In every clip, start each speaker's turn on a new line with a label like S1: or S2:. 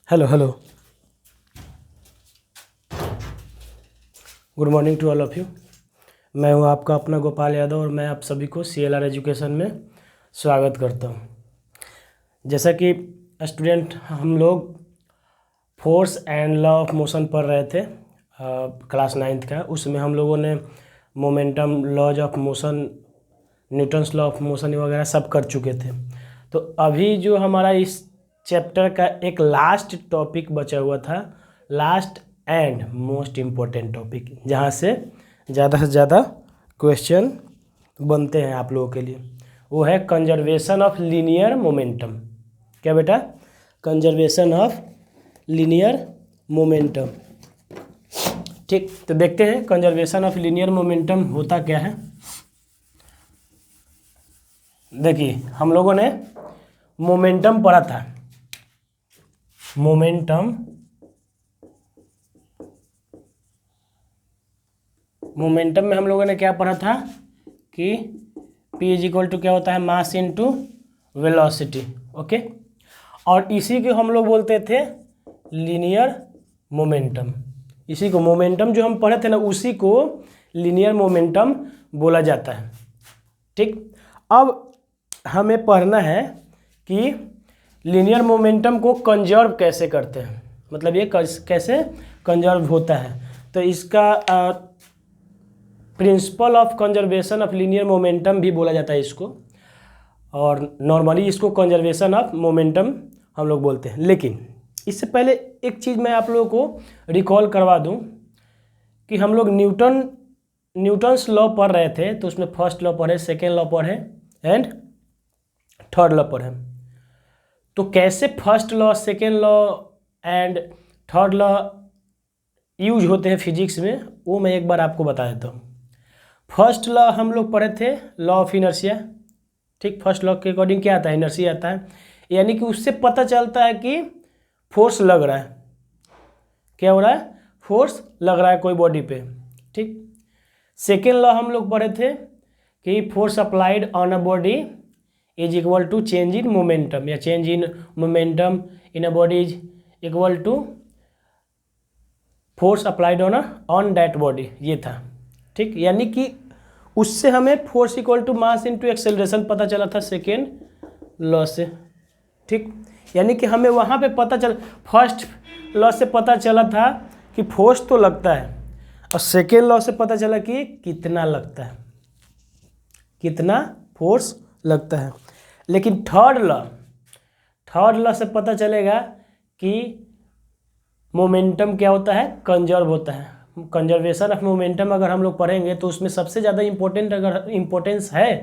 S1: Hello hello. Good morning to all of you. मैं हूं आपका अपना गोपाल यादव और मैं आप सभी को CLR एजुकेशन में स्वागत करता हूं। जैसा कि स्टूडेंट हम लोग force and law of motion पढ़ रहे थे क्लास 9th का। उसमें हम लोगों ने momentum, laws of motion, Newton's law of motion वगैरह सब कर चुके थे। तो अभी जो हमारा इस चैप्टर का एक लास्ट टॉपिक बचा हुआ था, last and most important topic, जहाँ से ज़्यादा क्वेश्चन बनते हैं आप लोगों के लिए, वो है कंजर्वेशन ऑफ लीनियर मोमेंटम। क्या बेटा? Conservation of linear momentum. ठीक, तो देखते हैं कंजर्वेशन ऑफ लीनियर मोमेंटम होता क्या है। देखिए, हम लोगों ने मोमेंटम पढ़ा था। मोमेंटम में हम लोगों ने क्या पढ़ा था कि P इज इक्वल टू क्या होता है, मास इनटू वेलोसिटी। ओके, और इसी को हम लोग बोलते थे लीनियर मोमेंटम। इसी को मोमेंटम जो हम पढ़े थे ना, उसी को लीनियर मोमेंटम बोला जाता है। ठीक, अब हमें पढ़ना है कि लीनियर मोमेंटम को कंजर्व कैसे करते हैं, मतलब ये कैसे कंजर्व होता है। तो इसका principle of conservation of linear momentum भी बोला जाता है इसको, और नॉर्मली इसको कंजर्वेशन ऑफ मोमेंटम हम लोग बोलते हैं। लेकिन इससे पहले एक चीज़ मैं आप लोगों को रिकॉल करवा दूं कि हम लोग न्यूटन्स लॉ पढ़ रहे थे, तो उसमें फर्स्ट लॉ पढ़े, सेकेंड लॉ पढ़े एंड थर्ड लॉ पढ़े। तो कैसे first law, second law and third law use होते हैं फिजिक्स में, वो मैं एक बार आपको बता देता हूँ। फर्स्ट लॉ हम लोग पढ़े थे, लॉ ऑफ इनर्शिया। ठीक, फर्स्ट लॉ के अकॉर्डिंग क्या आता है, इनर्शिया आता है, यानी कि उससे पता चलता है कि फोर्स लग रहा है। क्या हो रहा है? फोर्स लग रहा है कोई बॉडी पे। ठीक, सेकेंड लॉ हम लोग पढ़े थे कि force applied on a body is equal to change in momentum, या change in momentum in a body is equal to force applied on that body, ये था। ठीक, यानी कि उससे हमें force equal to mass into acceleration पता चला था सेकेंड लॉ से। ठीक, यानी कि हमें वहाँ पे पता चला, फर्स्ट लॉ से पता चला था कि फोर्स तो लगता है, और सेकेंड लॉ से पता चला कि कितना लगता है, कितना फोर्स लगता है। लेकिन थर्ड लॉ से पता चलेगा कि मोमेंटम क्या होता है, कंजर्व होता है। कंजर्वेशन ऑफ मोमेंटम अगर हम लोग पढ़ेंगे तो उसमें सबसे ज़्यादा अगर इम्पोर्टेंस है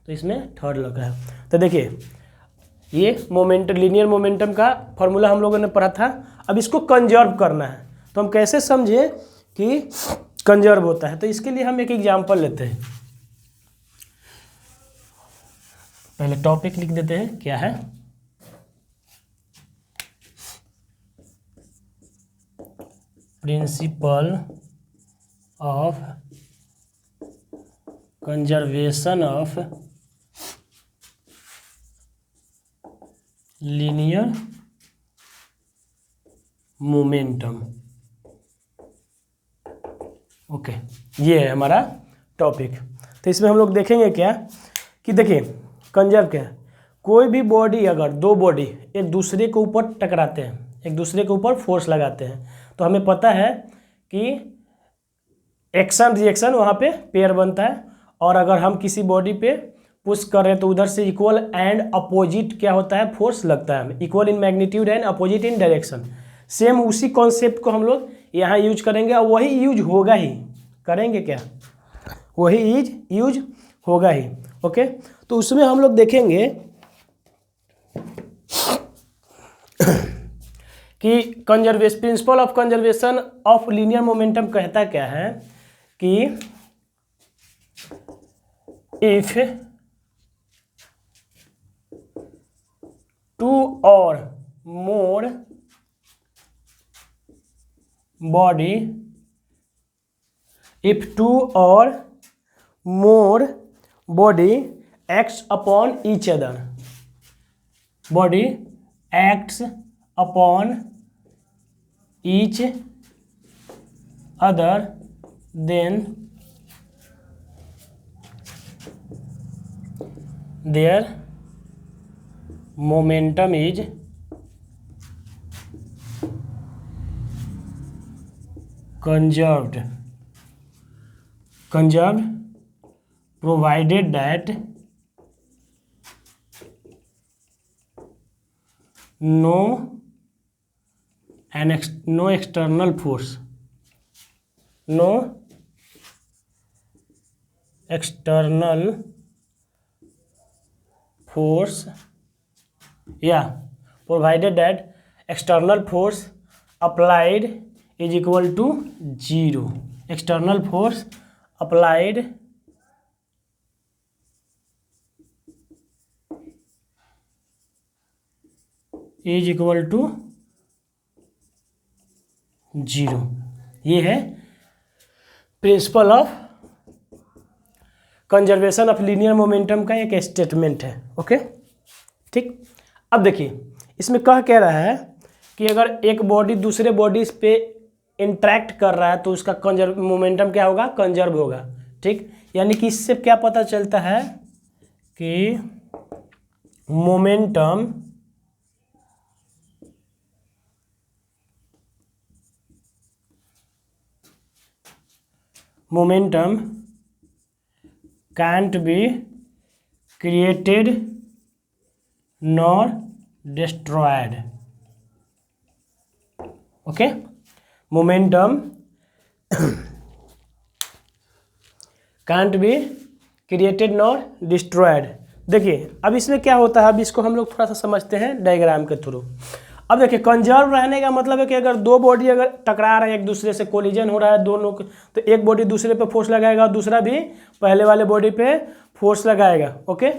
S1: तो इसमें थर्ड लॉ का है। तो देखिए, ये लीनियर मोमेंटम का फॉर्मूला हम लोगों ने पढ़ा था। अब इसको कंजर्व करना है, तो हम कैसे समझे कि कंजर्व होता है। तो इसके लिए हम एक एग्जाम्पल लेते हैं। पहले टॉपिक लिख देते हैं, क्या है, principle of conservation of linear momentum. Okay, ये है हमारा टॉपिक। तो इसमें हम लोग देखेंगे क्या कि देखिए, कंजर्व क्या है, कोई भी बॉडी, अगर दो बॉडी एक दूसरे के ऊपर टकराते हैं, एक दूसरे के ऊपर फोर्स लगाते हैं, तो हमें पता है कि एक्शन रिएक्शन वहाँ पे पेयर बनता है। और अगर हम किसी बॉडी पे पुश कर रहे हैं तो उधर से इक्वल एंड अपोजिट क्या होता है, फोर्स लगता है। Equal in magnitude and opposite in direction. Same उसी कॉन्सेप्ट को हम लोग यहाँ यूज करेंगे, और वही यूज होगा ही, करेंगे क्या, वही यूज होगा ही। ओके, तो उसमें हम लोग देखेंगे कि principle of conservation of linear momentum कहता क्या है कि इफ टू और मोर बॉडी, इफ टू और more body acts upon each other, body acts upon each other then their momentum is conserved provided that no external force provided that external force applied is equal to 0. external force applied is equal to 0. ये है principle of conservation of linear momentum का एक statement है। Okay, ठीक। अब देखिए इसमें कह रहा है कि अगर एक बॉडी दूसरे बॉडी पे इंटरेक्ट कर रहा है तो उसका मोमेंटम क्या होगा, कंजर्व होगा। ठीक, यानी कि इससे क्या पता चलता है कि momentum can't be created nor destroyed. Okay, momentum can't be created nor destroyed। देखिए अब इसमें क्या होता है, अब इसको हम लोग थोड़ा सा समझते हैं डायग्राम के थ्रू। अब देखिए कंजर्व रहने का मतलब है कि अगर दो बॉडी अगर टकरा रहे हैं एक दूसरे से, कोलिजन हो रहा है दोनों, तो एक बॉडी दूसरे पे फोर्स लगाएगा और दूसरा भी पहले वाले बॉडी पे फोर्स लगाएगा। ओके,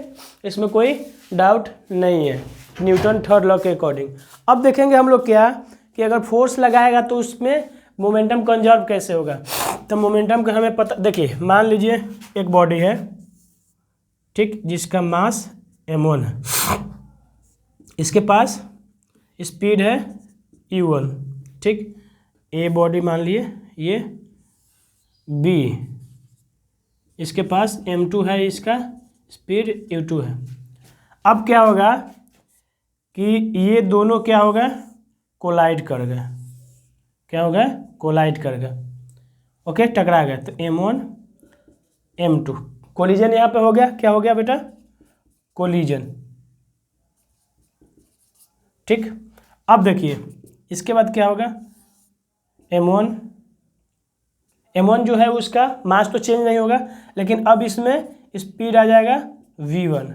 S1: इसमें कोई डाउट नहीं है न्यूटन थर्ड लॉ के अकॉर्डिंग। अब देखेंगे हम लोग क्या कि अगर फोर्स लगाएगा तो उसमें मोमेंटम कंजर्व कैसे होगा। तो मोमेंटम का हमें पता, देखिए मान लीजिए एक बॉडी है, ठीक, जिसका मास m1 है, इसके पास स्पीड है u1, ठीक। ए बॉडी मान लिए, ये b, इसके पास m2 है, इसका स्पीड u2 है। अब क्या होगा कि ये दोनों क्या होगा, कोलाइड कर गए। क्या होगा, कोलाइड कर गए। ओके, टकरा गए, तो m1 m2 कोलिजन यहाँ पे हो गया। क्या हो गया बेटा, कोलिजन। ठीक, अब देखिए इसके बाद क्या होगा, m1 जो है उसका मास तो चेंज नहीं होगा, लेकिन अब इसमें स्पीड आ जाएगा v1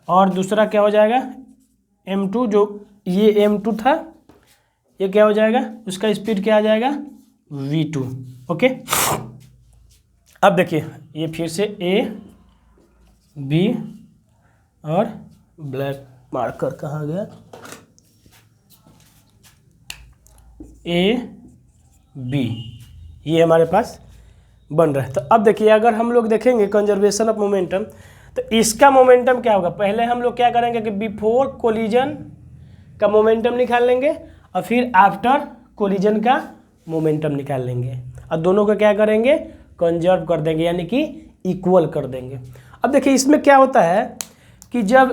S1: और दूसरा क्या हो जाएगा m2, जो ये m2 था, ये क्या हो जाएगा, उसका स्पीड क्या आ जाएगा v2। ओके, अब देखिए ये फिर से a b और ब्लैक मार्कर कहाँ गया, ए बी, ये हमारे पास बन रहा है। तो अब देखिए अगर हम लोग देखेंगे कंजर्वेशन ऑफ मोमेंटम, तो इसका मोमेंटम क्या होगा, पहले हम लोग क्या करेंगे कि बिफोर कोलिजन का मोमेंटम निकाल लेंगे और फिर आफ्टर कोलिजन का मोमेंटम निकाल लेंगे और दोनों को क्या करेंगे, कंजर्व कर देंगे, यानी कि इक्वल कर देंगे। अब देखिए इसमें क्या होता है कि जब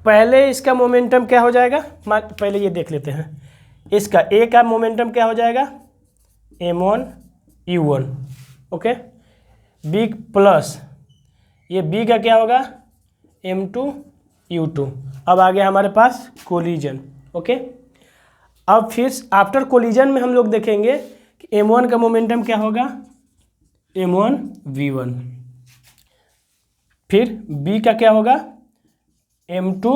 S1: पहले इसका मोमेंटम क्या हो जाएगा, पहले ये देख लेते हैं, इसका ए का मोमेंटम क्या हो जाएगा, m1 u1, okay, B plus ये बी का क्या होगा, m2 u2। अब आ गया हमारे पास कोलिजन। ओके, अब फिर आफ्टर कोलिजन में हम लोग देखेंगे कि m1 का मोमेंटम क्या होगा, m1 v1, फिर b का क्या होगा, m2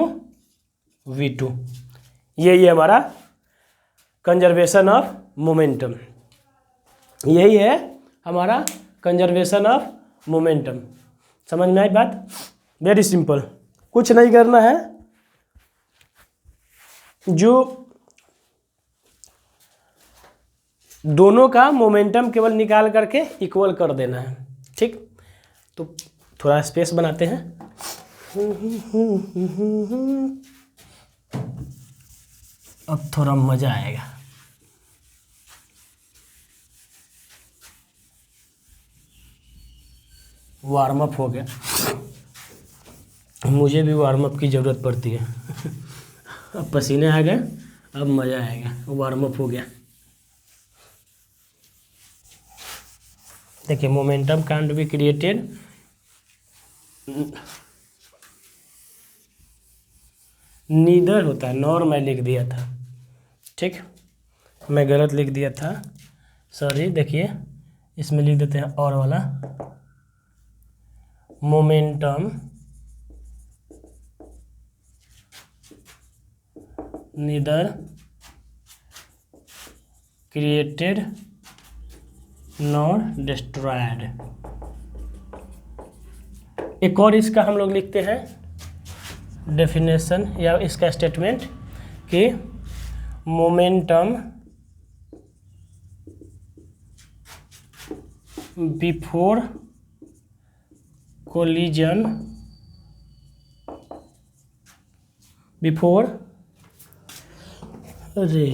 S1: v2। ये हमारा कंजर्वेशन ऑफ मोमेंटम, यही है हमारा कंजर्वेशन ऑफ मोमेंटम। समझ में आई बात, वेरी सिंपल, कुछ नहीं करना है, जो दोनों का मोमेंटम केवल निकाल करके इक्वल कर देना है। ठीक, तो थोड़ा स्पेस बनाते हैं। अब थोड़ा मज़ा आएगा। वार्म अप हो गया। मुझे भी वार्म अप की ज़रूरत पड़ती है। अब पसीने आ गए, अब मज़ा आएगा। वार्म अप हो गया। देखिए momentum can't be created, neither होता है, नॉर मैं लिख दिया था, ठीक, मैं गलत लिख दिया था, सॉरी। देखिए इसमें लिख देते हैं और वाला, momentum neither created nor destroyed. एक और इसका हम लोग लिखते हैं डेफिनेशन या इसका स्टेटमेंट कि मोमेंटम बिफोर कोलिजन, बिफोर, अरे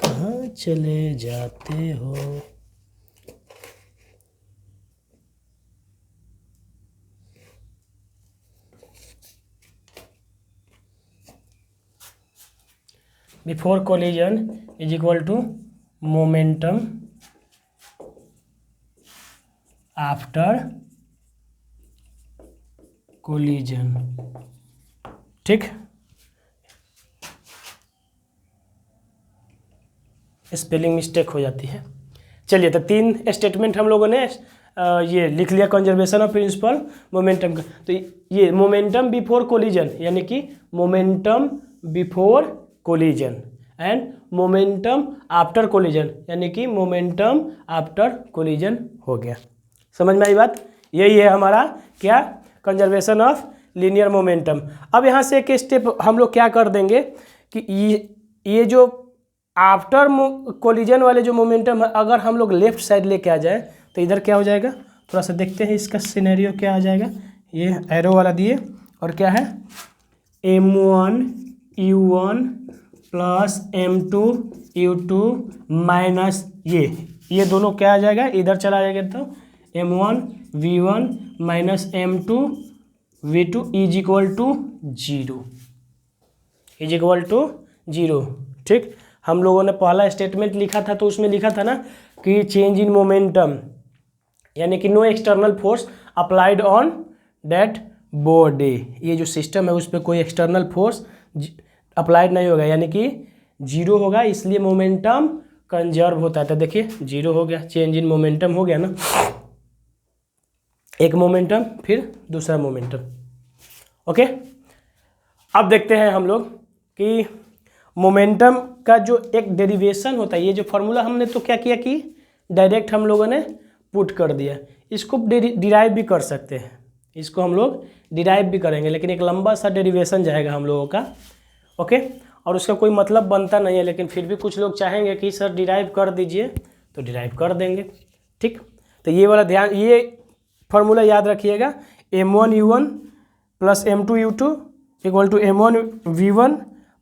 S1: कहाँ चले जाते हो, before collision is equal to momentum after collision, ठीक। स्पेलिंग मिस्टेक हो जाती है। चलिए तो 3 स्टेटमेंट हम लोगों ने ये लिख लिया कंजर्वेशन ऑफ प्रिंसिपल मोमेंटम का। तो ये मोमेंटम बिफोर कोलिजन यानी कि momentum before collision and momentum after collision यानी कि मोमेंटम आफ्टर कोलिजन हो गया। समझ में आई बात? यही है हमारा क्या, कंजर्वेशन ऑफ लीनियर मोमेंटम। अब यहाँ से एक स्टेप हम लोग क्या कर देंगे कि ये जो आफ्टर कोलिजन वाले जो मोमेंटम है, अगर हम लोग लेफ्ट साइड लेके आ जाए तो इधर क्या हो जाएगा, थोड़ा सा देखते हैं इसका सिनेरियो क्या आ जाएगा। ये एरो वाला दिए और क्या है, m1 u1 plus m2 u2 minus ये दोनों क्या आ जाएगा, इधर चला जाएगा तो m1 v1 minus m2 v2 is equal to 0, is equal to 0, ठीक। हम लोगों ने पहला स्टेटमेंट लिखा था तो उसमें लिखा था ना कि चेंज इन मोमेंटम यानी कि no external force applied on that body, ये जो सिस्टम है उस पर कोई एक्सटर्नल फोर्स अप्लाइड नहीं होगा यानी कि 0 होगा, इसलिए मोमेंटम कंजर्व होता है। तो देखिए 0 हो गया, चेंज इन मोमेंटम हो गया ना, एक मोमेंटम फिर दूसरा मोमेंटम। ओके, अब देखते हैं हम लोग कि मोमेंटम का जो एक डेरिवेशन होता है, ये जो फॉर्मूला हमने तो क्या किया कि डायरेक्ट हम लोगों ने पुट कर दिया, इसको डिराइव भी कर सकते हैं, इसको हम लोग डिराइव भी करेंगे लेकिन एक लंबा सा डेरिवेशन जाएगा हम लोगों का। ओके, और उसका कोई मतलब बनता नहीं है, लेकिन फिर भी कुछ लोग चाहेंगे कि सर डिराइव कर दीजिए तो डिराइव कर देंगे, ठीक। तो ये वाला ध्यान, ये फॉर्मूला याद रखिएगा, m1 u1 plus m2 u2 equal to m1 v1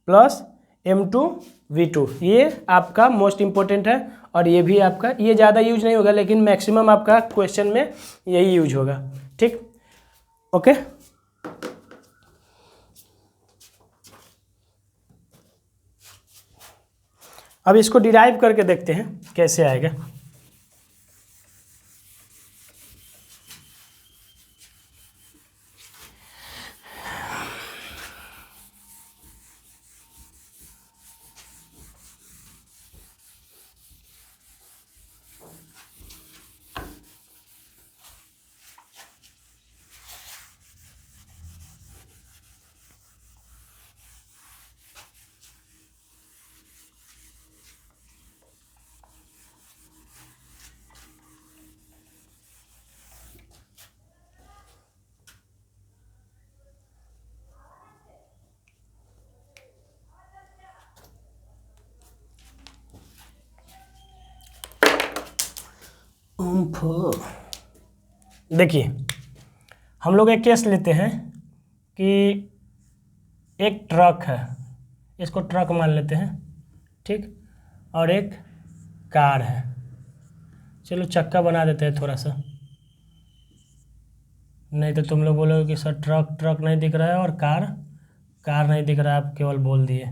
S1: plus m2 v2, ये आपका मोस्ट इम्पोर्टेंट है। और ये भी आपका, ये ज़्यादा यूज नहीं होगा लेकिन मैक्सिमम आपका क्वेश्चन में यही यूज होगा, ठीक। ओके, अब इसको डिराइव करके देखते हैं कैसे आएगा। देखिए हम लोग एक केस लेते हैं कि एक ट्रक है, इसको ट्रक मान लेते हैं, ठीक, और एक कार है, चलो चक्का बना देते हैं थोड़ा सा, नहीं तो तुम लोग बोलोगे कि सर ट्रक ट्रक नहीं दिख रहा है और कार कार नहीं दिख रहा है, आप केवल बोल दिए।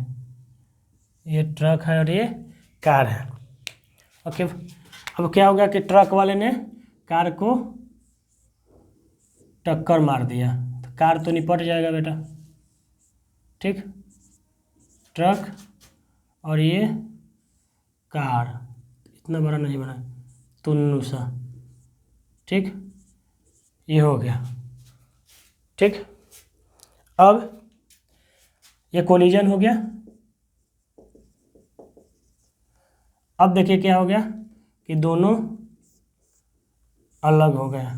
S1: ये ट्रक है और ये कार है। ओके, अब क्या हो गया कि ट्रक वाले ने कार को टक्कर मार दिया, तो कार तो निपट जाएगा बेटा, ठीक। ट्रक और ये कार, इतना बड़ा नहीं बना, तुन्नू सा, ठीक, ये हो गया, ठीक। अब ये कोलिजन हो गया। अब देखिए क्या हो गया कि दोनों अलग हो गया।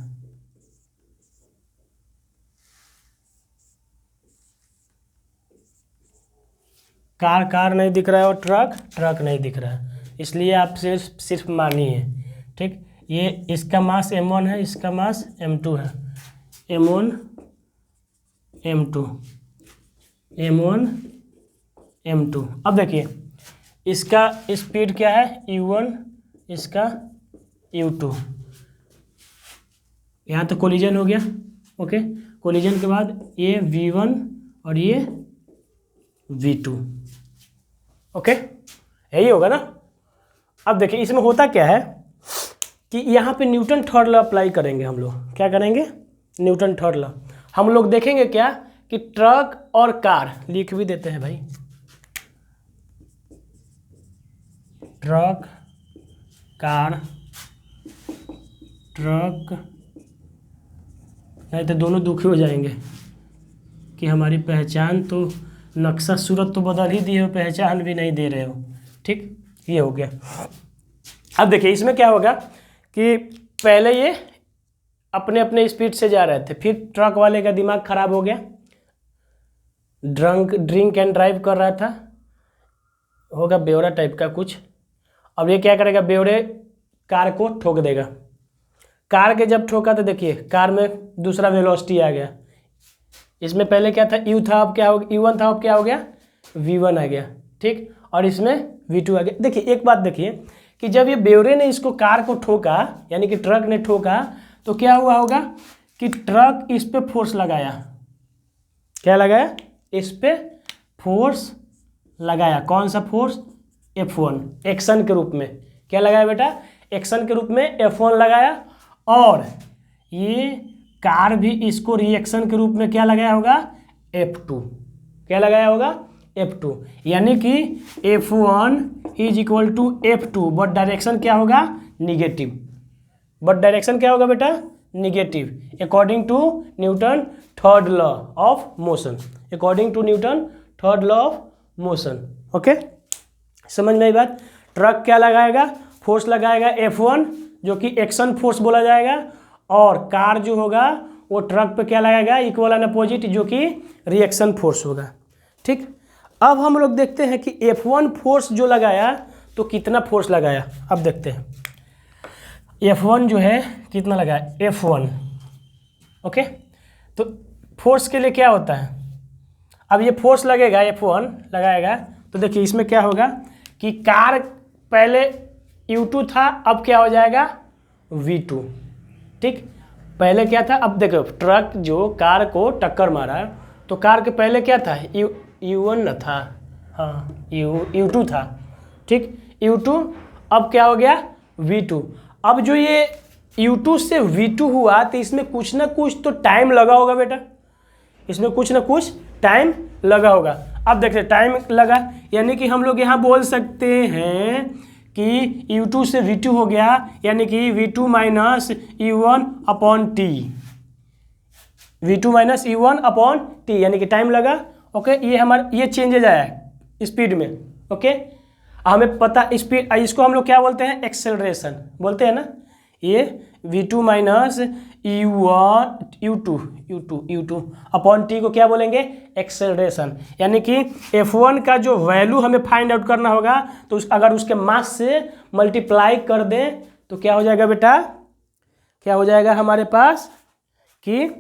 S1: कार कार नहीं दिख रहा है और ट्रक ट्रक नहीं दिख रहा है, इसलिए आप सिर्फ मानिए, ठीक। ये इसका मास m1 है, इसका मास m2 है, m1 m2 m1 m2। अब देखिए इसका स्पीड क्या है u1, इसका u2। यहाँ तो कोलिजन हो गया। ओके, कोलिजन के बाद ये v1 और ये v2। ओके, यही होगा ना। अब देखिए इसमें होता क्या है कि यहाँ पे न्यूटन थर्ड लॉ अप्लाई करेंगे हम लोग। क्या करेंगे? Newton third law. हम लोग देखेंगे क्या कि ट्रक और कार, लिख भी देते हैं भाई, ट्रक कार, ट्रक, नहीं तो दोनों दुखी हो जाएंगे कि हमारी पहचान तो, नक्शा सूरत तो बदल ही दिए हो, पहचान भी नहीं दे रहे हो, ठीक। ये हो गया। अब देखिए इसमें क्या होगा कि पहले ये अपने अपने स्पीड से जा रहे थे, फिर ट्रक वाले का दिमाग खराब हो गया, ड्रिंक एंड ड्राइव कर रहा था, होगा बेवड़ा टाइप का कुछ। अब ये क्या करेगा, बेवड़े कार को ठोक देगा। कार के जब ठोका तो देखिए कार में दूसरा वेलोसिटी आ गया। इसमें पहले क्या था, यू था, अब क्या हो गया, u1 था, अब क्या हो गया, v1 आ गया, ठीक। और इसमें v2 आ गया। देखिए एक बात देखिए कि जब ये बेवड़े ने इसको कार को ठोका, यानी कि ट्रक ने ठोका, तो क्या हुआ होगा कि ट्रक इस पे फोर्स लगाया। क्या लगाया? इस पे फोर्स लगाया। कौन सा फोर्स? F1, एक्शन के रूप में। क्या लगाया बेटा? एक्शन के रूप में F1 लगाया। और ये कार भी इसको रिएक्शन के रूप में क्या लगाया होगा? F2। क्या लगाया होगा? F2। यानी कि F1 is equal to F2, but direction क्या होगा? निगेटिव। बट डायरेक्शन क्या होगा बेटा? Negative, according to Newton third law of motion. According to Newton third law of motion. Okay, समझ में आई बात? ट्रक क्या लगाएगा? फोर्स लगाएगा F1, जो कि एक्शन फोर्स बोला जाएगा। और कार जो होगा वो ट्रक पे क्या लगाएगा? इक्वल एंड अपोजिट, जो कि रिएक्शन फोर्स होगा, ठीक। अब हम लोग देखते हैं कि F1 फोर्स जो लगाया तो कितना फोर्स लगाया। अब देखते हैं F1 जो है कितना लगाया, F1। ओके, तो फोर्स के लिए क्या होता है, अब ये फोर्स लगेगा, F1 लगाएगा, तो देखिए इसमें क्या होगा कि कार पहले U2 था, अब क्या हो जाएगा? V2, ठीक। पहले क्या था, अब देखो ट्रक जो कार को टक्कर मारा, तो कार के पहले क्या था? U1 न था, हाँ U2 था, ठीक। U2, अब क्या हो गया? V2। अब जो ये U2 से V2 हुआ, तो इसमें कुछ ना कुछ तो टाइम लगा होगा बेटा, इसमें कुछ ना कुछ टाइम लगा होगा। अब देखते टाइम लगा, यानी कि हम लोग यहाँ बोल सकते हैं कि U2 से V2 हो गया, यानी कि V2 minus U1 upon T, V2 minus U1 upon T, यानी कि टाइम लगा। ओके, ये हमारा ये चेंजेज आया है स्पीड में। ओके, हमें पता स्पीड, इसको हम लोग क्या बोलते हैं? एक्सेलरेशन बोलते हैं ना। ये V2 minus U2 upon T को क्या बोलेंगे? एक्सेलरेशन। यानी कि F1 का जो वैल्यू हमें फाइंड आउट करना होगा, तो अगर उसके मास से मल्टीप्लाई कर दें तो क्या हो जाएगा बेटा? क्या हो जाएगा हमारे पास कि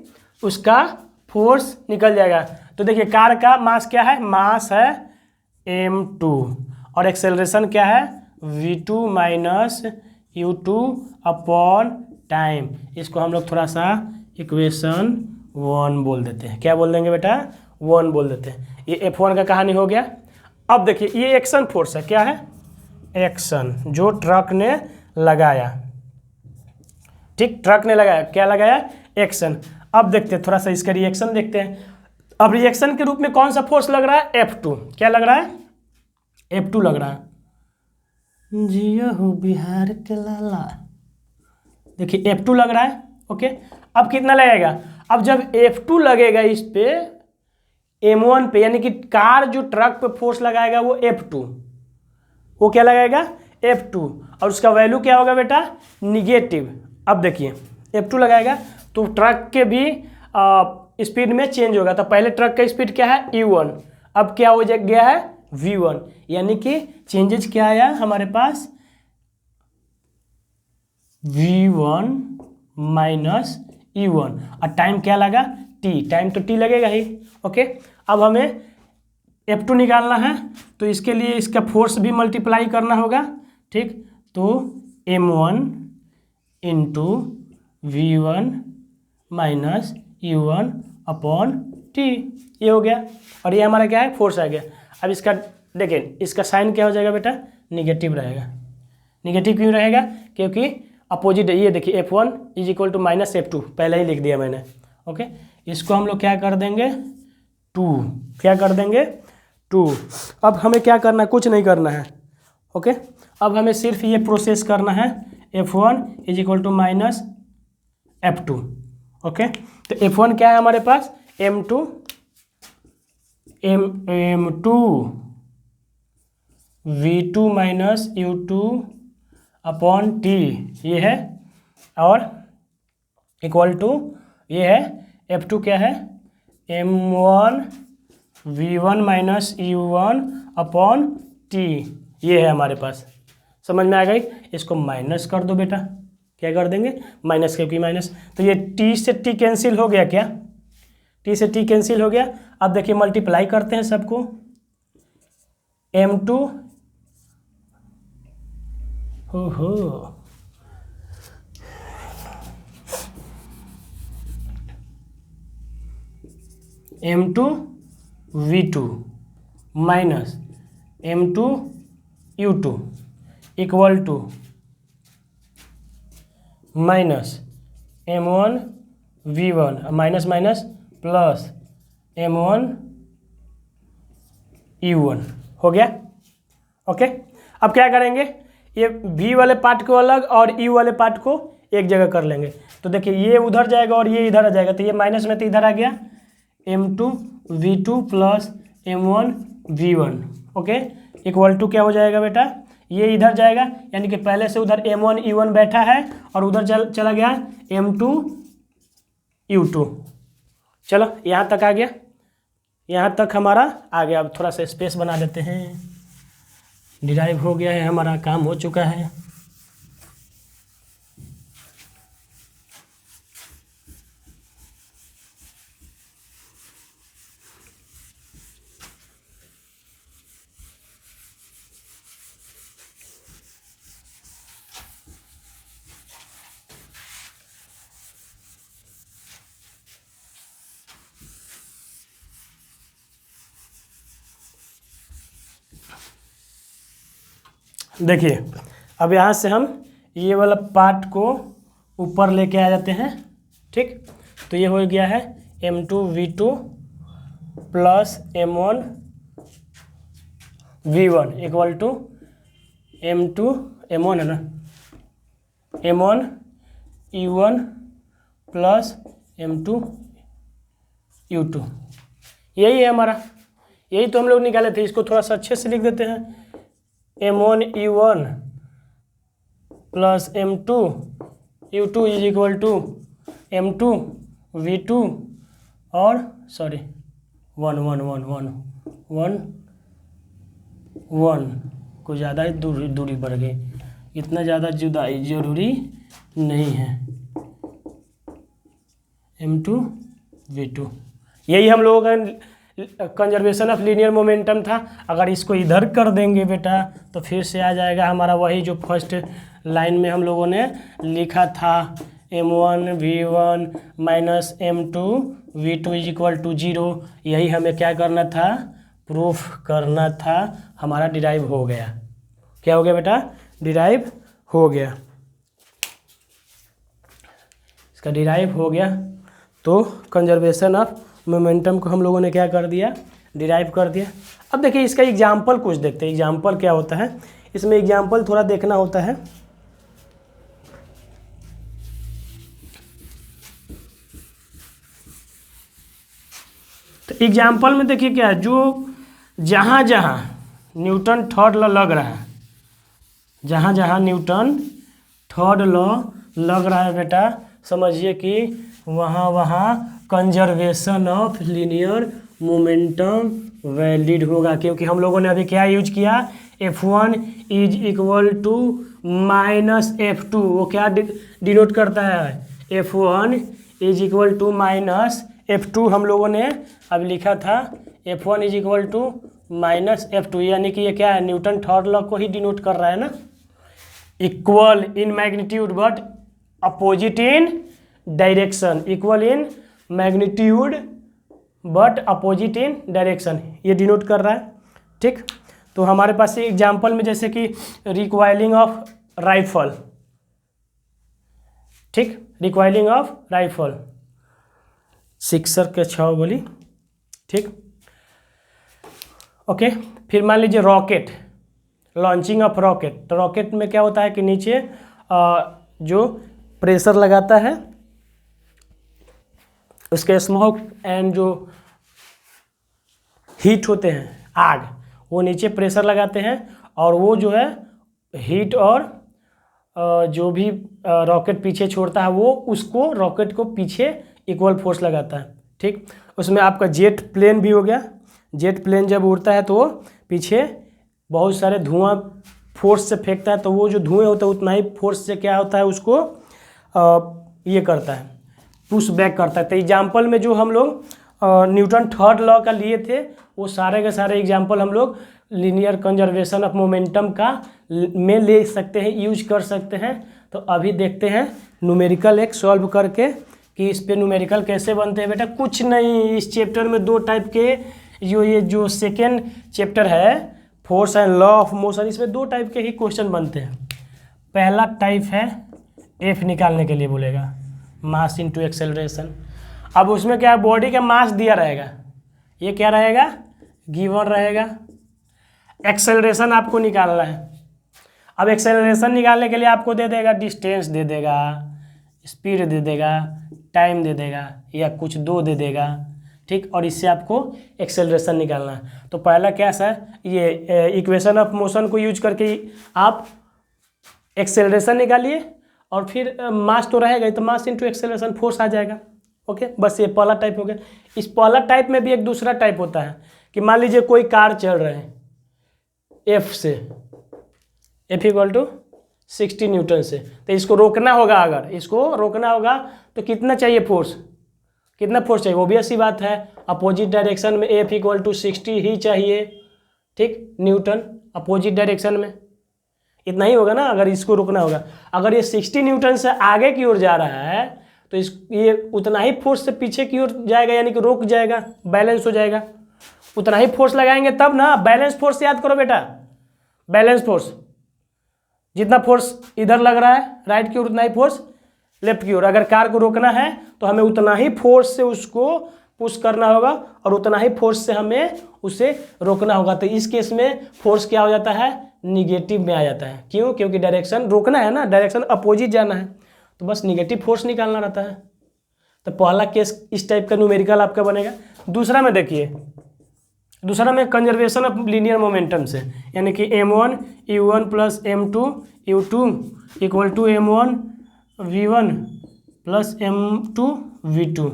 S1: उसका फोर्स निकल जाएगा। तो देखिए कार का मास क्या है? मास है m2 और एक्सेलरेशन क्या है? v2 minus U2 upon time. इसको हम लोग थोड़ा सा इक्वेशन 1 बोल देते हैं। क्या बोल देंगे बेटा? 1 बोल देते हैं। ये F1 का कहानी हो गया। अब देखिए ये एक्शन फोर्स है। क्या है? एक्शन, जो ट्रक ने लगाया। ठीक, ट्रक ने लगाया। क्या लगाया? एक्शन। अब देखते हैं, थोड़ा सा इसका रिएक्शन देखते हैं। अब रिएक्शन के रूप में कौन सा फोर्स लग रहा है? F2। क्या लग रहा है? F2 लग रहा है। जियो हो बिहार के लाला। देखिए F2 लग रहा है। ओके, अब कितना लगेगा? अब जब F2 लगेगा इस पे M1 पे, यानी कि कार जो ट्रक पे फोर्स लगाएगा वो F2, वो क्या लगाएगा? F2, और उसका वैल्यू क्या होगा बेटा? निगेटिव। अब देखिए F2 लगाएगा तो ट्रक के भी स्पीड में चेंज होगा। तो पहले ट्रक का स्पीड क्या है? U1, अब क्या हो गया है? V1, यानी कि चेंजेस क्या आया हमारे पास? V1 माइनस U1, और टाइम क्या लगा? T, टाइम तो T लगेगा ही। ओके, अब हमें F2 निकालना है तो इसके लिए इसका फोर्स भी मल्टीप्लाई करना होगा। ठीक, तो M1 into V1 minus U1 upon T, ये हो गया। और ये हमारा क्या है? फोर्स आ गया। अब इसका देखिए, इसका साइन क्या हो जाएगा बेटा? निगेटिव रहेगा। निगेटिव क्यों रहेगा? क्योंकि अपोजिट। ये देखिए F1 is equal to minus F2, पहले ही लिख दिया मैंने। ओके, इसको हम लोग क्या कर देंगे? 2। क्या कर देंगे? 2। अब हमें क्या करना है? कुछ नहीं करना है। ओके, अब हमें सिर्फ ये प्रोसेस करना है। F1 is equal to minus F2। Okay, तो F1 क्या है हमारे पास? M2 V2 minus U2 upon T, ये है, और इक्वल टू ये है F2 क्या है? M1 V1 minus U1 upon T, ये है हमारे पास। समझ में आ गई? इसको माइनस कर दो बेटा। क्या कर देंगे? माइनस, क्योंकि माइनस, तो ये T से T कैंसिल हो गया। क्या? T से T कैंसिल हो गया। अब देखिए मल्टीप्लाई करते हैं सबको। M2 M2 V2 minus M2 U2 equal to minus M1 V1, minus minus plus M1 U1 हो गया। ओके, अब क्या करेंगे? ये V वाले पार्ट को अलग और U वाले पार्ट को एक जगह कर लेंगे। तो देखिए ये उधर जाएगा और ये इधर आ जाएगा, तो ये माइनस में तो इधर आ गया M2 V2 plus M1 V1। Okay, equal to क्या हो जाएगा बेटा? ये इधर जाएगा, यानी कि पहले से उधर M1 U1 बैठा है और उधर चला गया M2 U2। चलो यहाँ तक आ गया, यहाँ तक हमारा आ गया। अब थोड़ा सा स्पेस बना देते हैं। डिराइव हो गया है, हमारा काम हो चुका है। देखिए अब यहाँ से हम ये वाला पार्ट को ऊपर लेके आ जाते हैं। ठीक, तो ये हो गया है M2 V2 plus M1 V1 equal to M2 M1 है ना, M1 U1 plus M2 U2। यही है हमारा, यही तो हम लोग निकाले थे। इसको थोड़ा सा अच्छे से लिख देते हैं। M1 U1 plus M2 U2 is equal to M2 V2 और सॉरी 1 1 1 1 1 1 को ज़्यादा ही दूरी बढ़ गई। इतना ज़्यादा जुदाई जरूरी नहीं है। M2 V2, यही हम लोगों का कंजर्वेशन ऑफ लीनियर मोमेंटम था। अगर इसको इधर कर देंगे बेटा तो फिर से आ जाएगा हमारा वही जो फर्स्ट लाइन में हम लोगों ने लिखा था m1 v1 minus m2 v2 is equal to 0। यही हमें क्या करना था, प्रूफ करना था। हमारा डिराइव हो गया। क्या हो गया बेटा, डिराइव हो गया। इसका डिराइव हो गया। तो कंजर्वेशन ऑफ मोमेंटम को हम लोगों ने क्या कर दिया, डिराइव कर दिया। अब देखिए इसका एग्जाम्पल कुछ देखते हैं। एग्जाम्पल क्या होता है, इसमें एग्जाम्पल थोड़ा देखना होता है। तो एग्जाम्पल में देखिए क्या है, जो जहाँ जहाँ न्यूटन थर्ड लॉ लग रहा है, जहाँ जहाँ न्यूटन थर्ड लॉ लग रहा है बेटा, समझिए कि वहाँ वहाँ conservation of linear momentum valid होगा। क्योंकि हम लोगों ने अभी क्या यूज किया, F1 is equal to minus F2। वो क्या डिनोट करता है, F1 is equal to minus F2। हम लोगों ने अब लिखा था F1 is equal to minus F2, यानी कि ये क्या है, न्यूटन थर्ड लॉ को ही डिनोट कर रहा है ना। Equal in magnitude but opposite in direction, equal in magnitude but opposite in direction, ये डिनोट कर रहा है। ठीक, तो हमारे पास एग्जाम्पल में जैसे कि रिकॉइलिंग ऑफ राइफल, ठीक, रिकॉइलिंग ऑफ राइफल, सिक्सर के 6 गोली, ठीक, ओके। फिर मान लीजिए रॉकेट, लॉन्चिंग ऑफ रॉकेट। तो रॉकेट में क्या होता है कि नीचे जो प्रेशर लगाता है, उसके स्मोक एंड जो हीट होते हैं, आग, वो नीचे प्रेशर लगाते हैं और वो जो है हीट और जो भी रॉकेट पीछे छोड़ता है वो उसको रॉकेट को पीछे इक्वल फोर्स लगाता है। ठीक, उसमें आपका जेट प्लेन भी हो गया। जेट प्लेन जब उड़ता है तो वो पीछे बहुत सारे धुआं फोर्स से फेंकता है, तो वो जो धुएं होता है उतना ही फोर्स से क्या होता है, उसको ये करता है, पुश बैक करता है। तो एग्जाम्पल में जो हम लोग न्यूटन थर्ड लॉ का लिए थे, वो सारे के सारे एग्जाम्पल हम लोग लीनियर कंजर्वेशन ऑफ मोमेंटम का में ले सकते हैं, यूज कर सकते हैं। तो अभी देखते हैं न्यूमेरिकल एक सॉल्व करके कि इस पे न्यूमेरिकल कैसे बनते हैं। बेटा कुछ नहीं, इस चैप्टर में 2 टाइप के ये जो सेकेंड चैप्टर है force and law of motion, इसमें 2 टाइप के ही क्वेश्चन बनते हैं। पहला टाइप है एफ निकालने के लिए बोलेगा, मास इनटू एक्सेलरेशन। अब उसमें क्या है, बॉडी का मास दिया रहेगा, ये क्या रहेगा, गिवन रहेगा। एक्सेलरेशन आपको निकालना है। अब एक्सेलरेशन निकालने के लिए आपको दे देगा, डिस्टेंस दे देगा, स्पीड दे देगा, टाइम दे देगा, या कुछ 2 दे देगा। ठीक, और इससे आपको एक्सेलरेशन निकालना है। तो पहला क्या है, ये इक्वेशन ऑफ मोशन को यूज करके आप एक्सेलरेशन निकालिए और फिर मास तो रहेगा ही, तो मास इनटू एक्सेलरेशन फोर्स आ जाएगा। ओके, बस ये पहला टाइप हो गया। इस पहला टाइप में भी एक दूसरा टाइप होता है कि मान लीजिए कोई कार चल रहे हैं एफ से, एफ इक्वल टू 60 न्यूटन से, तो इसको रोकना होगा। अगर इसको रोकना होगा तो कितना चाहिए फोर्स, कितना फोर्स चाहिए, ऑब्वियस सी बात है, अपोजिट डायरेक्शन में एफ इक्वल टू 60 ही चाहिए। ठीक, न्यूटन अपोजिट डायरेक्शन में इतना ही होगा ना, अगर इसको रोकना होगा। अगर ये 60 न्यूटन से आगे की ओर जा रहा है तो ये उतना ही फोर्स से पीछे की ओर जाएगा, यानी कि रुक जाएगा, बैलेंस हो जाएगा। उतना ही फोर्स लगाएंगे तब ना, बैलेंस फोर्स याद करो बेटा, बैलेंस फोर्स, जितना फोर्स इधर लग रहा है राइट की ओर उतना ही फोर्स लेफ्ट की ओर। अगर कार को रोकना है तो हमें उतना ही फोर्स से उसको पुश करना होगा और उतना ही फोर्स से हमें उसे रोकना होगा। तो इस केस में फोर्स क्या हो जाता है, निगेटिव में आ जाता है। क्यों, क्योंकि डायरेक्शन रोकना है ना, डायरेक्शन अपोजिट जाना है, तो बस निगेटिव फोर्स निकालना रहता है। तो पहला केस इस टाइप का न्यूमेरिकल आपका बनेगा। दूसरा में देखिए, दूसरा में कंजर्वेशन ऑफ लीनियर मोमेंटम से, यानी कि m1 u1 plus m2 u2 equal to m1 v1 plus m2 v2,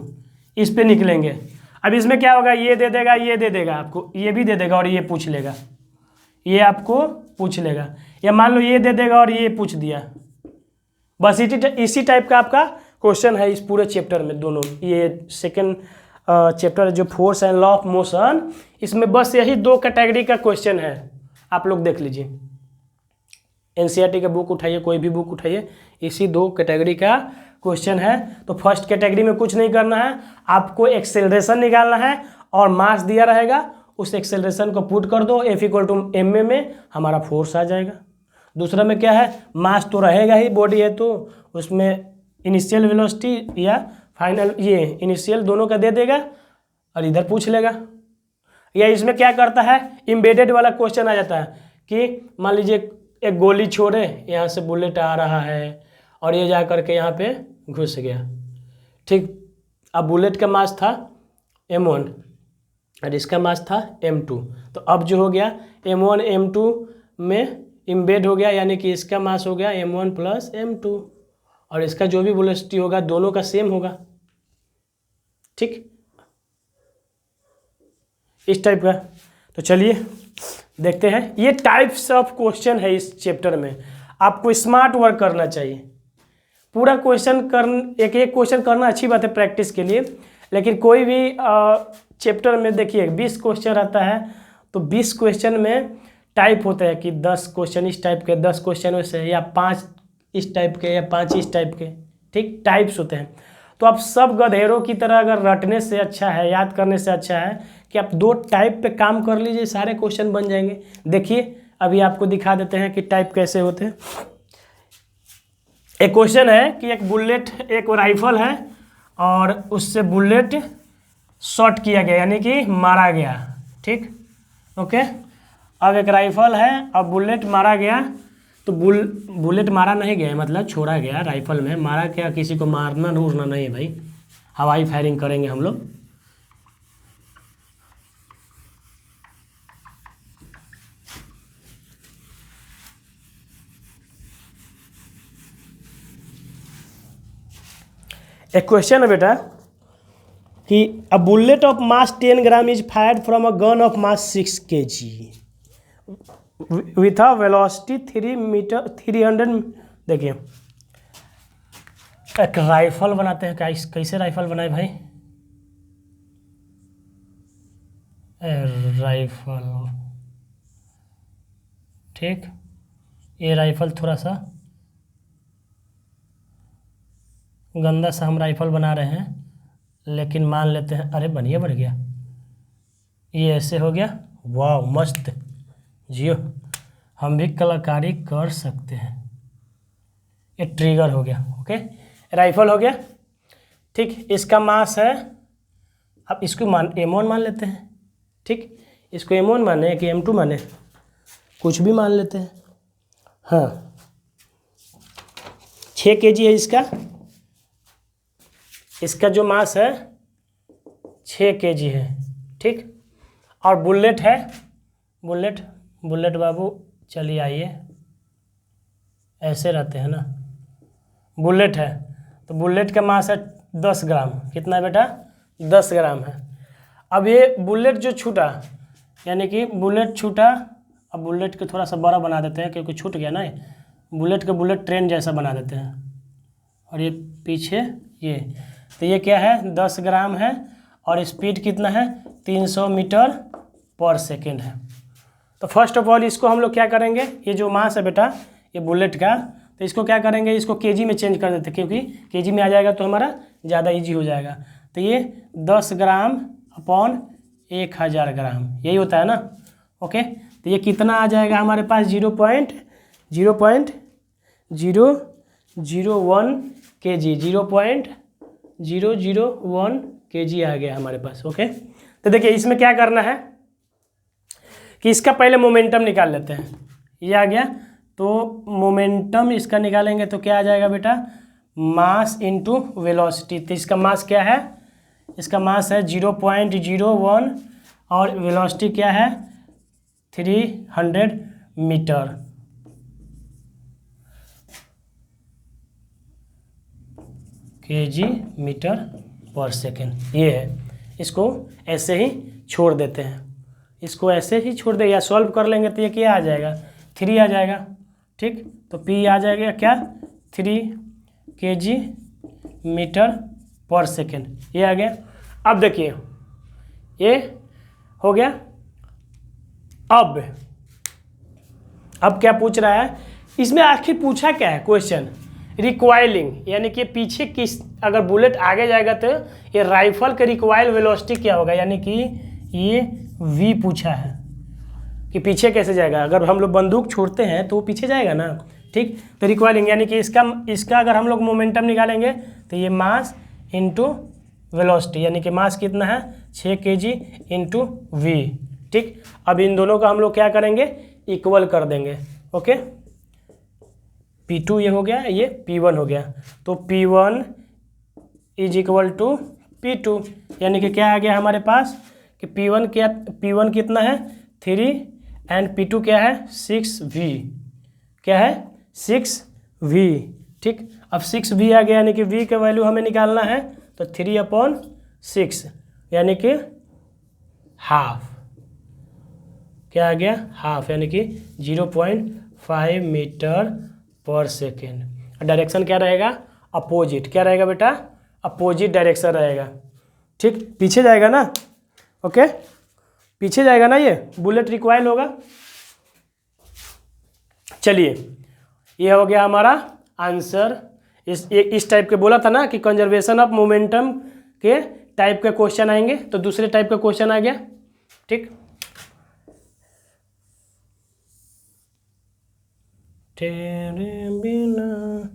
S1: इस पे निकलेंगे। अब इसमें क्या होगा, ये दे देगा, ये दे देगा आपको, ये भी दे देगा और ये पूछ लेगा, ये आपको पूछ लेगा, या मान लो ये दे देगा और ये पूछ दिया। बस इसी टाइप का आपका क्वेश्चन है इस पूरे चैप्टर में। दोनों ये सेकंड चैप्टर जो force and law of motion, इसमें बस यही 2 कैटेगरी का क्वेश्चन है। आप लोग देख लीजिए, एनसीईआरटी का बुक उठाइए, कोई भी बुक उठाइए, इसी 2 कैटेगरी का क्वेश्चन है। तो फर्स्ट कैटेगरी में कुछ नहीं करना है, आपको एक्सेलरेशन निकालना है और मास दिया रहेगा, उस एक्सेलरेशन को पुट कर दो, F = ma में हमारा फोर्स आ जाएगा। दूसरा में क्या है, मास तो रहेगा ही, बॉडी है तो उसमें इनिशियल वेलोसिटी या फाइनल ये इनिशियल दोनों का दे देगा और इधर पूछ लेगा। या इसमें क्या करता है, एम्बेडेड वाला क्वेश्चन आ जाता है कि मान लीजिए एक गोली छोड़े, यहाँ से बुलेट आ रहा है और ये जा करके यहाँ पे घुस गया, ठीक। अब बुलेट का मास था m1 और इसका मास था m2, तो अब जो हो गया m1 m2 में इम्बेड हो गया, यानी कि इसका मास हो गया m1 + m2 और इसका जो भी वेलोसिटी होगा दोनों का सेम होगा, ठीक, इस टाइप का। तो चलिए देखते हैं, ये टाइप्स ऑफ क्वेश्चन है इस चैप्टर में। आपको स्मार्ट वर्क करना चाहिए, पूरा क्वेश्चन एक एक क्वेश्चन करना अच्छी बात है प्रैक्टिस के लिए, लेकिन कोई भी चैप्टर में देखिए 20 क्वेश्चन रहता है, तो 20 क्वेश्चन में टाइप होता है कि 10 क्वेश्चन इस टाइप के, 10 क्वेश्चन वैसे, या 5 इस टाइप के, या 5 इस टाइप के, ठीक, टाइप्स होते हैं। तो आप सब गधेरों की तरह अगर रटने से अच्छा है, याद करने से अच्छा है कि आप 2 टाइप पे काम कर लीजिए, सारे क्वेश्चन बन जाएंगे। देखिए अभी आपको दिखा देते हैं कि टाइप कैसे होते हैं। एक क्वेश्चन है कि एक बुलेट, एक राइफल है और उससे बुलेट शॉट किया गया, यानी कि मारा गया, ठीक, ओके। अब एक राइफल है और बुलेट मारा गया, तो बुलेट मारा नहीं गया, मतलब छोड़ा गया, राइफल में मारा क्या, किसी को मारना ढूंढना नहीं है भाई, हवाई फायरिंग करेंगे हम लोग। एक क्वेश्चन है बेटा कि a bullet of mass 10 gram is fired from a gun of mass 6 kg with a velocity 300। देखिए एक राइफल बनाते हैं, कैसे राइफल बनाए भाई, राइफल, ठीक, ये राइफल थोड़ा सा गंदा सा हम राइफल बना रहे हैं, लेकिन मान लेते हैं, अरे बढ़िया बढ़ गया, ये ऐसे हो गया, वाह मस्त जियो, हम भी कलाकारी कर सकते हैं। ये ट्रिगर हो गया, ओके, राइफल हो गया, ठीक। इसका मास है, अब इसको m1 मान लेते हैं, ठीक, इसको m1 माने कि m2 माने, कुछ भी मान लेते हैं। हाँ 6 kg है इसका जो मास है 6 kg है, ठीक। और बुलेट है, बुलेट बाबू चलिए आइए, ऐसे रहते हैं ना, बुलेट है, तो बुलेट का मास है 10 ग्राम, कितना बेटा, 10 ग्राम है। अब ये बुलेट जो छूटा, यानी कि बुलेट छूटा, अब बुलेट को थोड़ा सा बड़ा बना देते हैं क्योंकि छूट गया ना, बुलेट का बुलेट ट्रेन जैसा बना देते हैं, और ये पीछे ये, तो ये क्या है 10 ग्राम है और स्पीड कितना है 300 मीटर पर सेकेंड है। तो फर्स्ट ऑफ ऑल इसको हम लोग क्या करेंगे, ये जो मास है बेटा ये बुलेट का, तो इसको क्या करेंगे, इसको केजी में चेंज कर देते हैं, क्योंकि केजी में आ जाएगा तो हमारा ज़्यादा इजी हो जाएगा। तो ये 10 ग्राम अपॉन 1000 ग्राम यही होता है ना, ओके। तो ये कितना आ जाएगा हमारे पास 0.001 kg, 0.001 kg आ गया हमारे पास, ओके। तो देखिए इसमें क्या करना है कि इसका पहले मोमेंटम निकाल लेते हैं, ये आ गया, तो मोमेंटम इसका निकालेंगे तो क्या आ जाएगा बेटा, मास इनटू वेलोसिटी। तो इसका मास क्या है, इसका मास है 0.01 और वेलोसिटी क्या है 300 मीटर, kg मीटर पर सेकेंड ये है। इसको ऐसे ही छोड़ देते हैं, इसको ऐसे ही छोड़ दे, या सॉल्व कर लेंगे तो ये क्या आ जाएगा 3 आ जाएगा, ठीक। तो P आ जाएगा क्या 3 kg मीटर पर सेकेंड, ये आ गया। अब देखिए ये हो गया। अब क्या पूछ रहा है इसमें, आखिर पूछा क्या है क्वेश्चन, रिकॉइलिंग यानी कि पीछे किस, अगर बुलेट आगे जाएगा तो ये राइफल के रिकॉइल वेलोसिटी क्या होगा, यानी कि ये v पूछा है कि पीछे कैसे जाएगा। अगर हम लोग बंदूक छोड़ते हैं तो वो पीछे जाएगा ना, ठीक। तो रिकॉइलिंग यानी कि इसका अगर हम लोग मोमेंटम निकालेंगे तो ये मास इंटू वेलोसिटी, यानी कि मास कितना है 6 kg इंटू वी, ठीक। अब इन दोनों का हम लोग क्या करेंगे, इक्वल कर देंगे, ओके। P2 ये हो गया, ये P1 हो गया, तो P1 is equal to P2, यानी कि क्या आ गया हमारे पास कि P1 कितना है 3 एंड P2 क्या है 6V, क्या है 6V, ठीक। अब 6V आ गया, यानी कि V का वैल्यू हमें निकालना है, तो 3/6 यानी कि हाफ, क्या आ गया हाफ, यानी कि 0.5 मीटर पर सेकेंड। डायरेक्शन क्या रहेगा अपोजिट, क्या रहेगा बेटा अपोजिट डायरेक्शन रहेगा, ठीक। पीछे जाएगा ना, ओके, पीछे जाएगा ना, ये बुलेट रिकॉइल होगा। चलिए ये हो गया हमारा आंसर। इस टाइप के बोला था ना कि कंजर्वेशन ऑफ मोमेंटम के टाइप के क्वेश्चन आएंगे, तो दूसरे टाइप का क्वेश्चन आ गया, ठीक। तेरे बिना,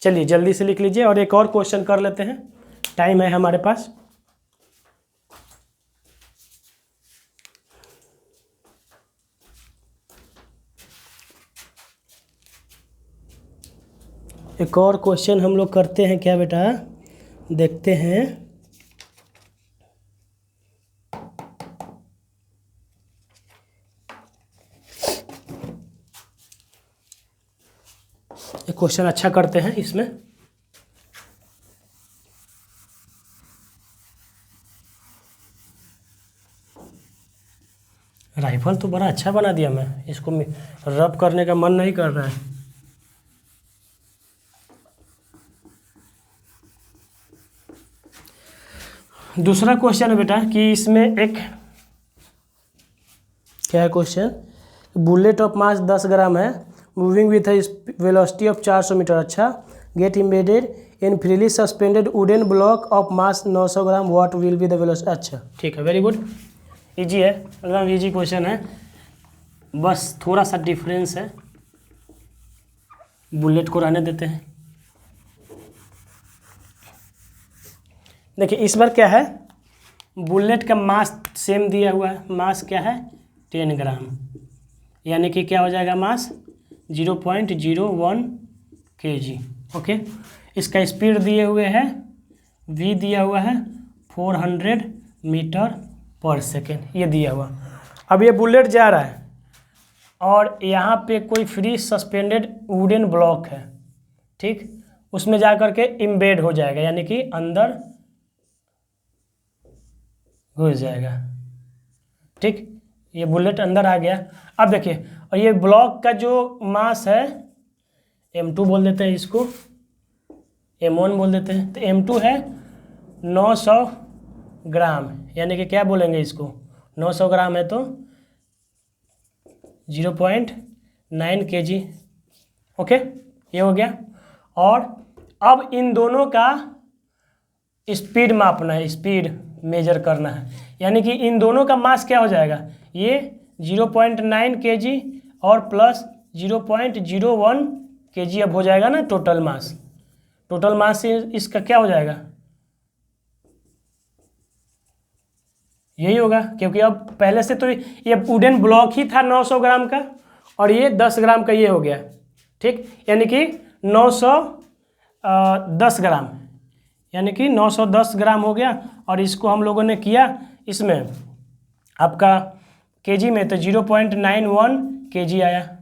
S1: चलिए जल्दी से लिख लीजिए और एक और क्वेश्चन कर लेते हैं, टाइम है हमारे पास। एक और क्वेश्चन हम लोग करते हैं क्या बेटा, देखते हैं। एक क्वेश्चन अच्छा करते हैं इसमें। राइफल तो बड़ा अच्छा बना दिया मैं, इसको रब करने का मन नहीं कर रहा है। दूसरा क्वेश्चन है बेटा कि इसमें एक क्या है question, bullet of mass 10 gram है, moving with velocity of 400 metre, अच्छा, get embedded in freely suspended wooden block of mass 900 gram, what will be the velocity. अच्छा ठीक है, वेरी गुड, इजी है, एकदम इजी क्वेश्चन है, बस थोड़ा सा डिफरेंस है, बुलेट को रहने देते हैं। देखिए इस बार क्या है, बुलेट का मास सेम दिया हुआ है, मास क्या है 10 ग्राम, यानी कि क्या हो जाएगा मास 0.01 kg, ओके। इसका स्पीड दिए हुए है, v दिया हुआ है 400 मीटर पर सेकेंड, ये दिया हुआ। अब ये बुलेट जा रहा है और यहाँ पे कोई फ्री सस्पेंडेड वुडन ब्लॉक है, ठीक, उसमें जा कर के इम्बेड हो जाएगा, यानी कि अंदर घुस जाएगा, ठीक। ये बुलेट अंदर आ गया। अब देखिए, और ये ब्लॉक का जो मास है m2 बोल देते हैं, इसको m1 बोल देते हैं, तो m2 है 900 ग्राम, यानी कि क्या बोलेंगे इसको 900 ग्राम है तो 0.9 kg, ओके, ये हो गया। और अब इन दोनों का स्पीड मापना है, स्पीड मेजर करना है, यानी कि इन दोनों का मास क्या हो जाएगा, ये 0.9 kg और प्लस 0.01 kg अब हो जाएगा ना टोटल मास। टोटल मास से इसका क्या हो जाएगा, यही होगा, क्योंकि अब पहले से तो ये वुडन ब्लॉक ही था 900 ग्राम का और ये 10 ग्राम का ये हो गया, ठीक, यानी कि 910 ग्राम, यानी कि 910 ग्राम हो गया। और इसको हम लोगों ने किया इसमें आपका केजी में, तो 0.91 kg आया,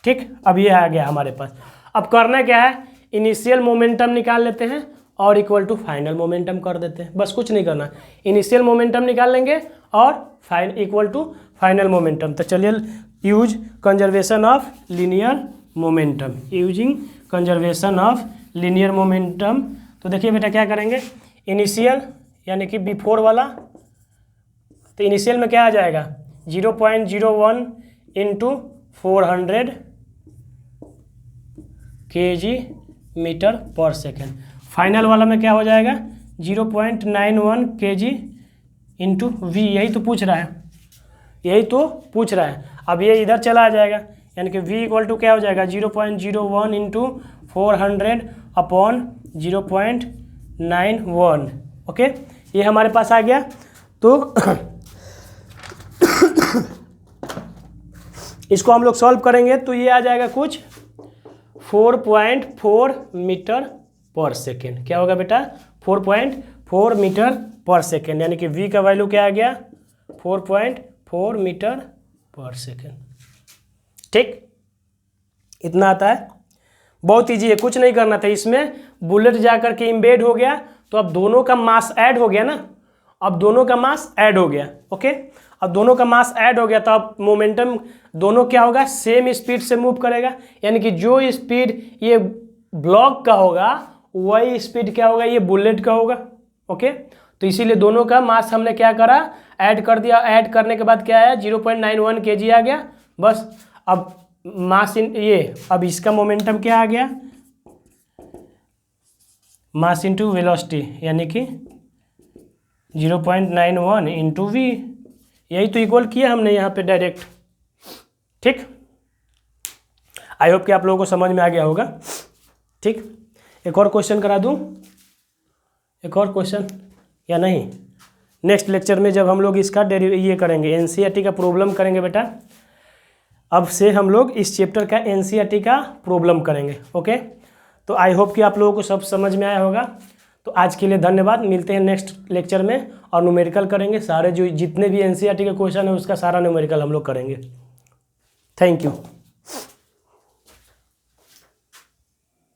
S1: ठीक। अब ये आ गया हमारे पास। अब करना क्या है, इनिशियल मोमेंटम निकाल लेते हैं और इक्वल टू फाइनल मोमेंटम कर देते हैं, बस कुछ नहीं करना, इनिशियल मोमेंटम निकाल लेंगे और इक्वल टू फाइनल मोमेंटम। तो चलिए use conservation of linear momentum, using conservation of linear momentum. तो देखिए बेटा क्या करेंगे, इनिशियल यानी कि बिफोर वाला, तो इनिशियल में क्या आ जाएगा 0.01 इंटू 400 kg मीटर पर सेकेंड। फाइनल वाला में क्या हो जाएगा 0.91 kg इंटू वी, यही तो पूछ रहा है, यही तो पूछ रहा है। अब ये इधर चला आ जाएगा, यानी कि v इक्वल टू क्या हो जाएगा 0.01 इंटू 400 अपॉन 0.91। ओके, ये हमारे पास आ गया। तो इसको हम लोग सॉल्व करेंगे तो ये आ जाएगा कुछ 4.4 मीटर पर सेकेंड। क्या होगा बेटा 4.4 मीटर पर सेकेंड, यानी कि v का वैल्यू क्या आ गया 4.4 मीटर पर सेकेंड। ठीक, इतना आता है, बहुत ईजी है, कुछ नहीं करना था। इसमें बुलेट जाकर के इम्बेड हो गया, तो अब दोनों का मास ऐड हो गया ना, अब दोनों का मास ऐड हो गया। ओके, अब दोनों का मास ऐड हो गया तो अब मोमेंटम दोनों क्या होगा सेम स्पीड से मूव करेगा, यानी कि जो स्पीड ये ब्लॉक का होगा वही स्पीड क्या होगा ये बुलेट का होगा। ओके, तो इसीलिए दोनों का मास हमने क्या करा ऐड कर दिया। ऐड करने के बाद क्या आया 0.91 kg आ गया बस। अब मास ये, अब इसका मोमेंटम क्या आ गया मास इंटू वेलोसिटी, यानी कि 0.91 इंटू वी, यही तो इक्वल किया हमने यहाँ पे डायरेक्ट। ठीक, आई होप कि आप लोगों को समझ में आ गया होगा। ठीक, एक और क्वेश्चन करा दूँ, एक और क्वेश्चन या नहीं, नेक्स्ट लेक्चर में जब हम लोग इसका ये करेंगे एनसीईआरटी का प्रॉब्लम करेंगे बेटा। अब से हम लोग इस चैप्टर का एनसीईआरटी का प्रॉब्लम करेंगे। ओके, तो आई होप कि आप लोगों को सब समझ में आया होगा। तो आज के लिए धन्यवाद, मिलते हैं नेक्स्ट लेक्चर में और न्यूमेरिकल करेंगे सारे, जो जितने भी एनसीईआरटी के क्वेश्चन है उसका सारा न्यूमेरिकल हम लोग करेंगे। Thank you.